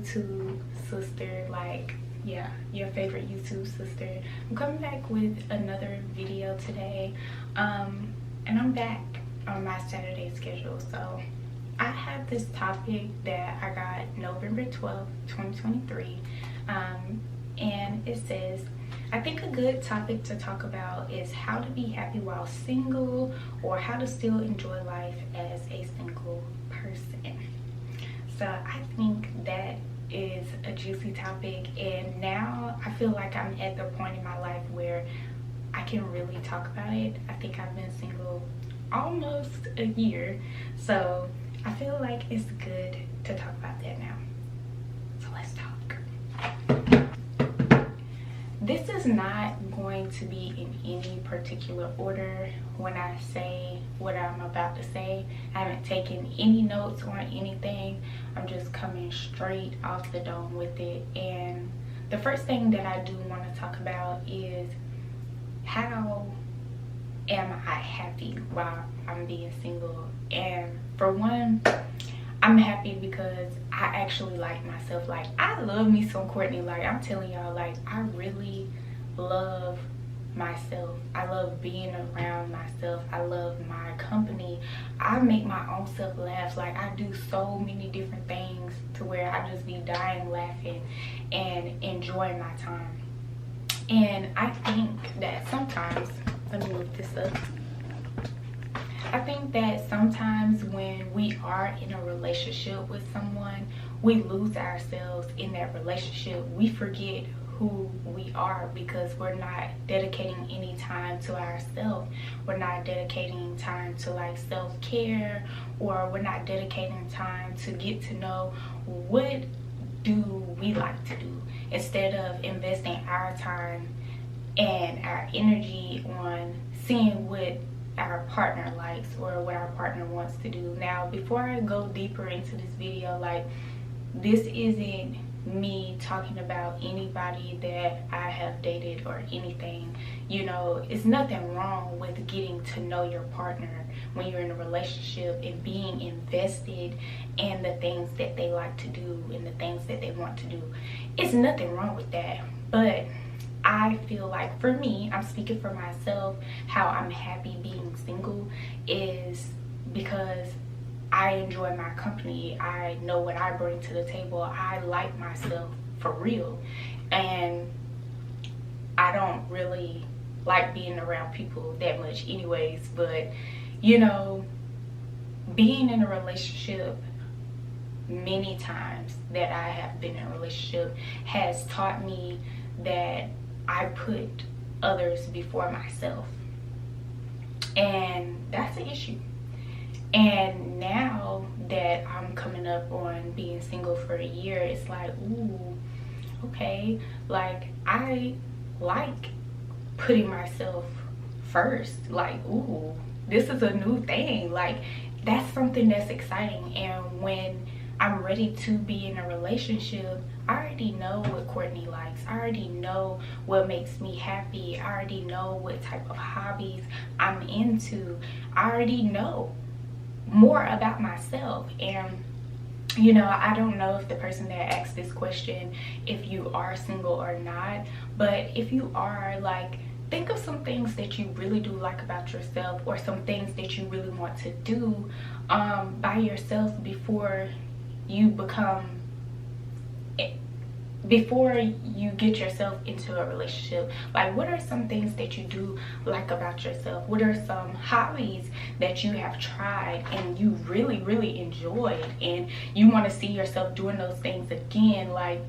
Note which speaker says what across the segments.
Speaker 1: YouTube sister, like, yeah, your favorite YouTube sister. I'm coming back with another video today, and I'm back on my Saturday schedule. So I have this topic that I got November 12th, 2023, and it says, I think a good topic to talk about is how to be happy while single, or how to still enjoy life as a single person. So I think that is a juicy topic, and now I feel like I'm at the point in my life where I can really talk about it. I think I've been single almost a year, so I feel like it's good to talk about that now. So let's talk. This is not going to be in any particular order when I say what I'm about to say. I haven't taken any notes on anything. I'm just coming straight off the dome with it. And the first thing that I do want to talk about is, how am I happy while I'm being single? And for one, I'm happy because I actually like myself. Like, I love me some Courtney. Like, I'm telling y'all, like, I really love myself. I love being around myself. I love my company. I make my own self laugh. Like, I do so many different things to where I just be dying laughing and enjoying my time. And I think that sometimes, let me move this up. I think that sometimes when we are in a relationship with someone, we lose ourselves in that relationship. We forget who we are because we're not dedicating any time to ourselves. We're not dedicating time to like self-care, or we're not dedicating time to get to know what do we like to do, instead of investing our time and our energy on seeing what our partner likes or what our partner wants to do. Now, before I go deeper into this video, like, this isn't me talking about anybody that I have dated or anything. You know, it's nothing wrong with getting to know your partner when you're in a relationship and being invested in the things that they like to do and the things that they want to do. It's nothing wrong with that. But I feel like, for me, I'm speaking for myself, how I'm happy being single is because I enjoy my company. I know what I bring to the table. I like myself for real. And I don't really like being around people that much anyways. But, you know, being in a relationship, many times that I have been in a relationship, has taught me that I put others before myself, and that's an issue. And now that I'm coming up on being single for a year, it's like, ooh, okay, like, I like putting myself first. Like, ooh, this is a new thing. Like, that's something that's exciting. And when I'm ready to be in a relationship, I already know what Courtney likes. I already know what makes me happy. I already know what type of hobbies I'm into. I already know more about myself. And, you know, I don't know if the person that asked this question, if you are single or not, but if you are, like, think of some things that you really do like about yourself, or some things that you really want to do by yourself before you get yourself into a relationship. Like, what are some things that you do like about yourself? What are some hobbies that you have tried and you really, really enjoyed, and you want to see yourself doing those things again? Like,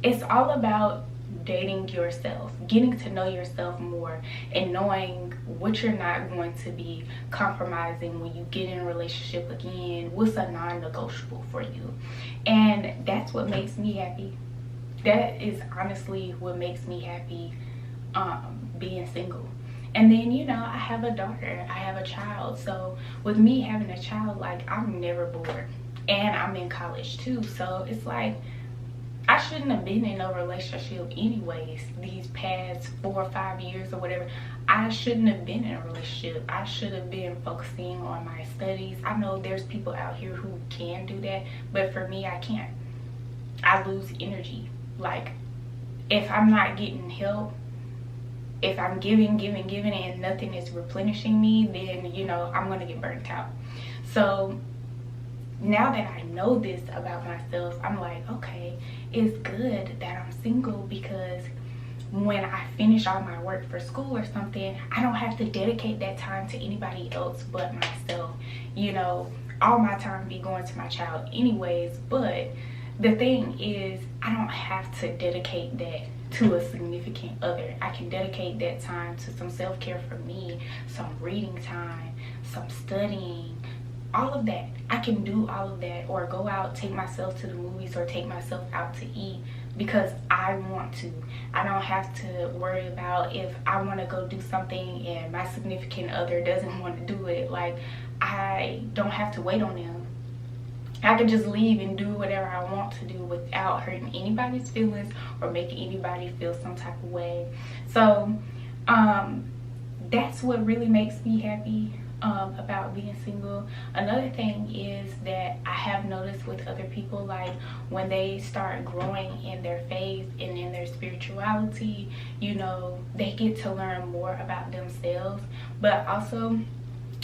Speaker 1: it's all about dating yourself, getting to know yourself more, and knowing what you're not going to be compromising when you get in a relationship again. What's a non-negotiable for you? And that's what makes me happy. That is honestly what makes me happy, being single. And then, you know, I have a daughter, I have a child. So with me having a child, like, I'm never bored. And I'm in college too, so it's like, I shouldn't have been in a relationship anyways. These past 4 or 5 years or whatever, I shouldn't have been in a relationship. I should have been focusing on my studies. I know there's people out here who can do that, but for me, I can't. I lose energy. Like, if I'm not getting help, if I'm giving and nothing is replenishing me, then, you know, I'm gonna get burnt out. So now that I know this about myself, I'm like, okay, it's good that I'm single, because when I finish all my work for school or something, I don't have to dedicate that time to anybody else but myself. You know, all my time be going to my child anyways, but the thing is, I don't have to dedicate that to a significant other. I can dedicate that time to some self-care for me, some reading time, some studying, all of that. I can do all of that, or go out, take myself to the movies, or take myself out to eat, because I want to. I don't have to worry about if I want to go do something and my significant other doesn't want to do it. Like, I don't have to wait on them. I can just leave and do whatever I want to do without hurting anybody's feelings or making anybody feel some type of way. So that's what really makes me happy about being single. Another thing is that I have noticed with other people, like when they start growing in their faith and in their spirituality, you know, they get to learn more about themselves. But also,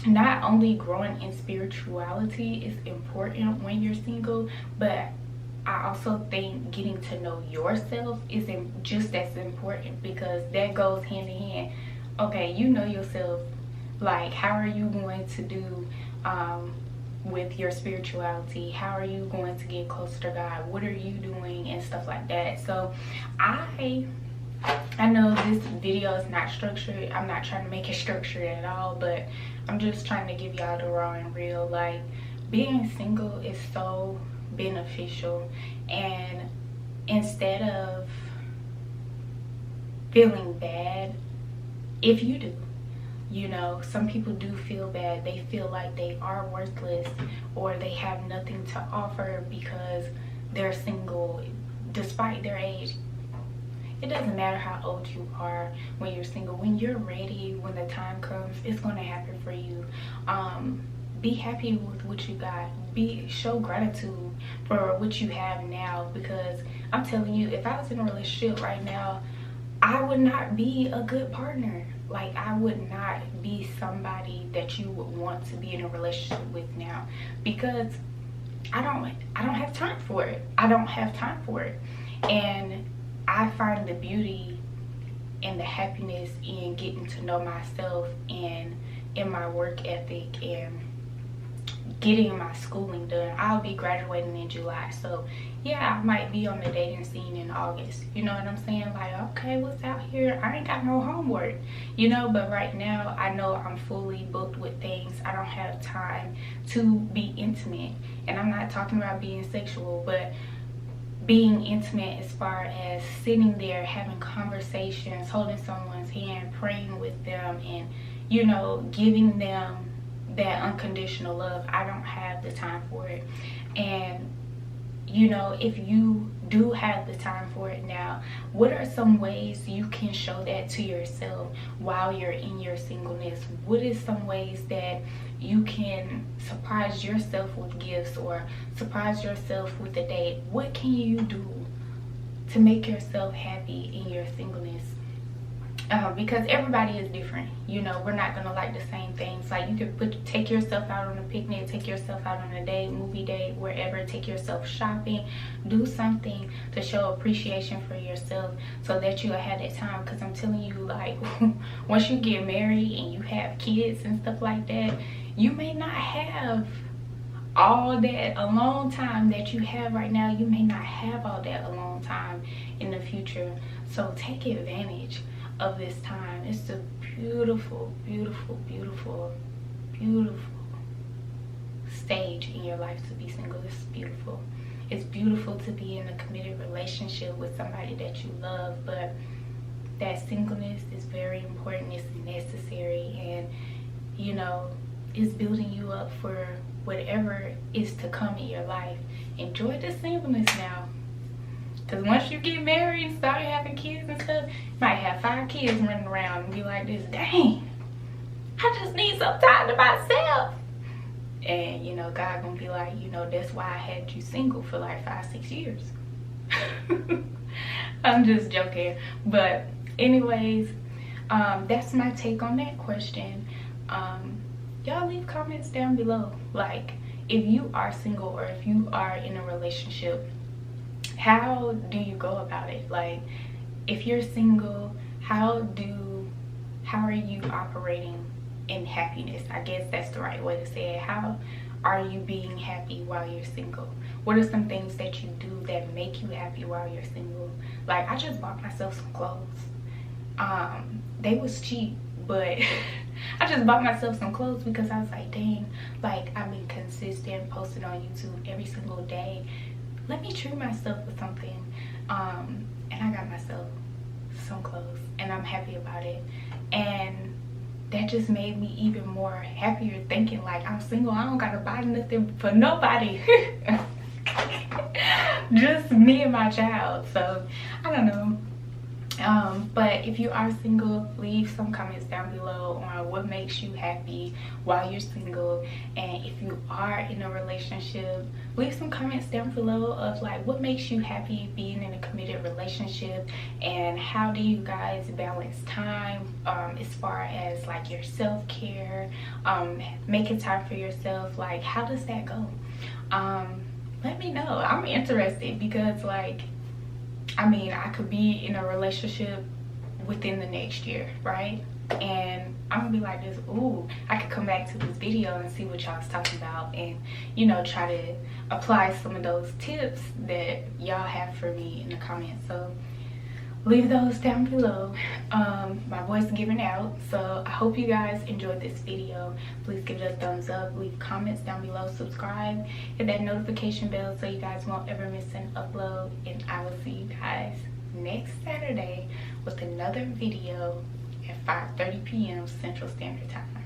Speaker 1: not only growing in spirituality is important when you're single, but I also think getting to know yourself is just as important, because that goes hand in hand. Okay, you know yourself. Like, how are you going to do with your spirituality? How are you going to get closer to God? What are you doing and stuff like that? So I know this video is not structured. I'm not trying to make it structured at all, but I'm just trying to give y'all the raw and real. Like, being single is so beneficial, and instead of feeling bad, if you do, you know, some people do feel bad. They feel like they are worthless, or they have nothing to offer because they're single despite their age. It doesn't matter how old you are when you're single. When you're ready, when the time comes, it's going to happen for you. Be happy with what you got. Show gratitude for what you have now, because I'm telling you, if I was in a relationship right now, I would not be a good partner. Like, I would not be somebody that you would want to be in a relationship with now, because I don't have time for it. I don't have time for it. And I find the beauty and the happiness in getting to know myself, and in my work ethic, and getting my schooling done. I'll be graduating in July, so yeah, I might be on the dating scene in August. You know what I'm saying? Like, okay, what's out here? I ain't got no homework, you know. But right now, I know I'm fully booked with things. I don't have time to be intimate, and I'm not talking about being sexual, but being intimate as far as sitting there having conversations, holding someone's hand, praying with them, and, you know, giving them that unconditional love. I don't have the time for it. And, you know, if you do have the time for it now, what are some ways you can show that to yourself while you're in your singleness? What is some ways that you can surprise yourself with gifts, or surprise yourself with a date? What can you do to make yourself happy in your singleness? Because everybody is different. You know, we're not gonna like the same things. Like, you could take yourself out on a picnic, take yourself out on a date, movie date, wherever, take yourself shopping, do something to show appreciation for yourself, so that you'll have that time. Because I'm telling you, like, once you get married and you have kids and stuff like that, you may not have all that alone time that you have right now. You may not have all that alone time in the future. So take advantage of this time. It's a beautiful, beautiful, beautiful, beautiful stage in your life to be single. It's beautiful. It's beautiful to be in a committed relationship with somebody that you love, but that singleness is very important. It's necessary, and, you know, it's building you up for whatever is to come in your life. Enjoy the singleness now. Because once you get married and start having kids and stuff, you might have 5 kids running around and be like this, dang, I just need some time to myself. And, you know, God gonna be like, you know, that's why I had you single for like 5-6 years. I'm just joking. But anyways, that's my take on that question. Y'all leave comments down below. Like, if you are single or if you are in a relationship, how do you go about it? Like, if you're single, how are you operating in happiness? I guess that's the right way to say it. How are you being happy while you're single? What are some things that you do that make you happy while you're single? Like, I just bought myself some clothes. They was cheap, but I just bought myself some clothes because I was like, dang, like, I've been consistent posting on YouTube every single day. Let me treat myself with something. And I got myself some clothes and I'm happy about it. And that just made me even more happier, thinking like, I'm single, I don't gotta buy nothing for nobody. Just me and my child. So I don't know. But if you are single, leave some comments down below on what makes you happy while you're single. And if you are in a relationship, leave some comments down below of like what makes you happy being in a committed relationship, and how do you guys balance time as far as like your self-care, making time for yourself. Like, how does that go? Let me know. I'm interested because, like, I mean, I could be in a relationship within the next year, right? And I'm gonna be like this, ooh, I could come back to this video and see what y'all was talking about, and, you know, try to apply some of those tips that y'all have for me in the comments. So leave those down below. My voice is giving out, so I hope you guys enjoyed this video. Please give it a thumbs up, leave comments down below, subscribe, hit that notification bell so you guys won't ever miss an upload, and I will see you guys next Saturday with another video at 5:30 p.m. Central Standard Time.